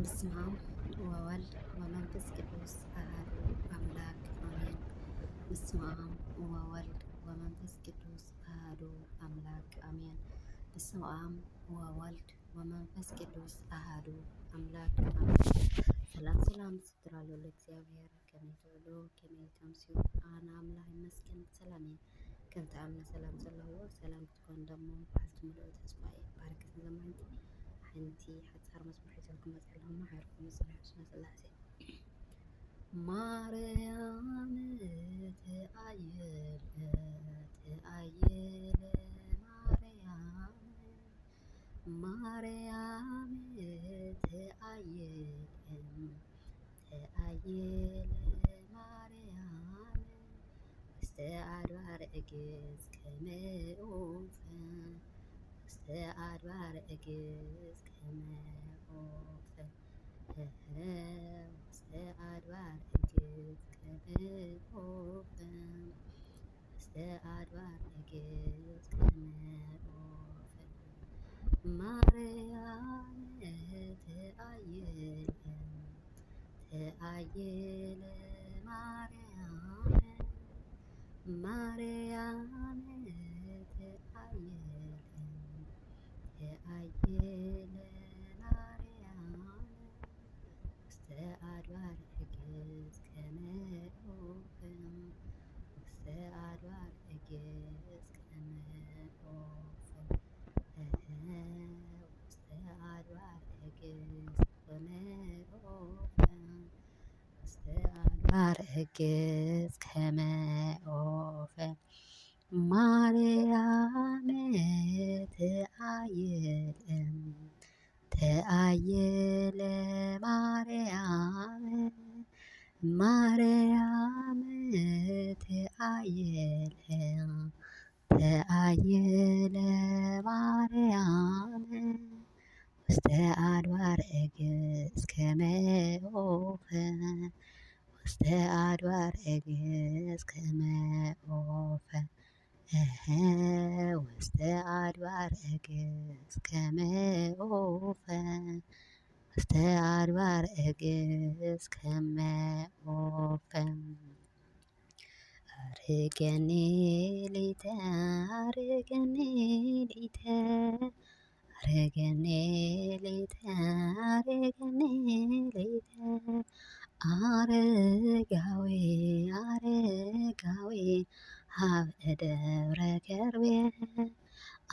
በስመ አብ ወወልድ ወመንፈስ ቅዱስ አሐዱ አምላክ አሜን። በስመ አብ ወወልድ ወመንፈስ ቅዱስ አሐዱ አምላክ አሜን። በስመ አብ ወወልድ ወመንፈስ ቅዱስ አሐዱ አምላክ አሜን። ሰላም ሰላም ስትራሉ ለእግዚአብሔር ከመይተወሉ ከመይተምሲው አነ አምላክ ይመስገን ሰላሜን ከምቲ ኣምነ ሰላም ዘለዎ ሰላም ክትኮን ደሞ ባልቲ ሙሉእ ተስፋዬ ባረከት ዘማንቲ ሓንቲ ሓፃር መስመር ሒዘልኩም መፅለኹም ሓይርኩም ዝፅንሑ ስነ ስላሴ ማርያም ተኣየለ ማርያም ተኣየለ ማርያም ውስተ ኣድባር እግዝ ከመኦፈ ውስተ ኣድባር እግዝ ከመኦፈ ውስተ ኣድባር እግዝ ከመኦፈ ውስተ ኣድባር እግዝ ከመኦፈ ማርያም ተኣየለ ማርያም ተኣየለ ማርያም ውስተ ኣድባር እግዝ ከመኦፈ ውስተ ኣድባር እግዝ ከመኦፈ ውስተ ኣድባር እግዝ ከመኦፈ ውስተ ኣድባር እግዝ ከመኦፈ ማርያም ተኣየለ ማርያም ተኣየለ ማርያም ውስተ ኣድባር እግዝ ከመኦፈ ውስተ ኣድባር እግዝ ከመኦፈ ውስተ ኣድባር እግዝ ከመኦፈ ውስተ ኣድባር እግዝ ከመኦፈ አርገኔ ሊተ አርገኔ ሊተ አርገኔ ሊተ አርገኔ ሊተ አረጋዊ ሀበ ደብረ ከርቤ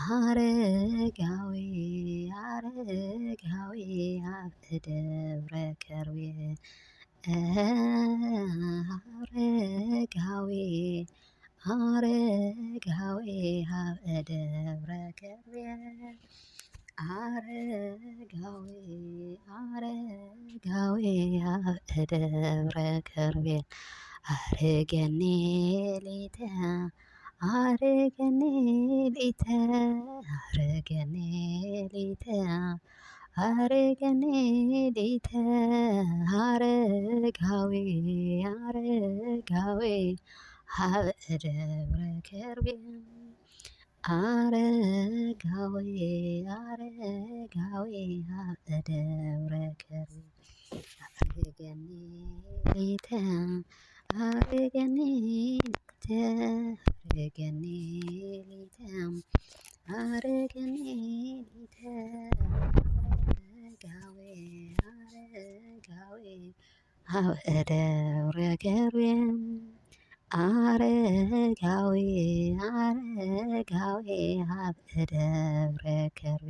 አረጋዊ ሀበ ደብረ ከርቤ አረጋዊ ሀበ ደብረ ከርቤ አረጋዊ ሀበ ደብረ ከርቤ አርገኔ ሊተ አርገኔ ሊተ አርገኔ ሊተ አርገኔ ሊተ አረጋዊ ሀበ ደብረ ከርቤ አረጋዊ ሀበ ደብረ ከርቤ አርገኔ ሊተ አርገኔ ሊተ አርገኔ ሊተ አርገኔ ሊተ አረጋዊ ሀበ ደብረ ከርቤ አረጋዊ ሀበ ደብረ ከርቤ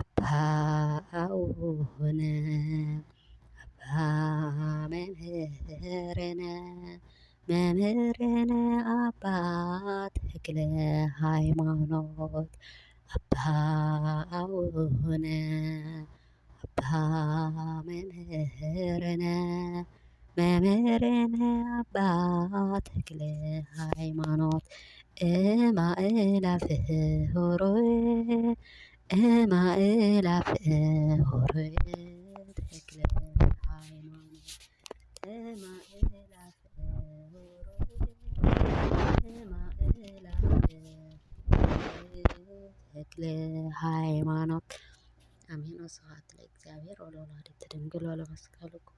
አባ አቡነ አባ መምህርነ አባ ተክለ ሃይማኖት አባ አቡነ አባ መምህርነ አባ ተክለ ሃይማኖት እማእላፍ ሆሮ ተክለ ሃይማኖት እማእላፍ ተክለ ሃይማኖት አሜን። ወስብሐት ለእግዚአብሔር ወለወላዲቱ ድንግል ወለመስቀሉ ክቡር።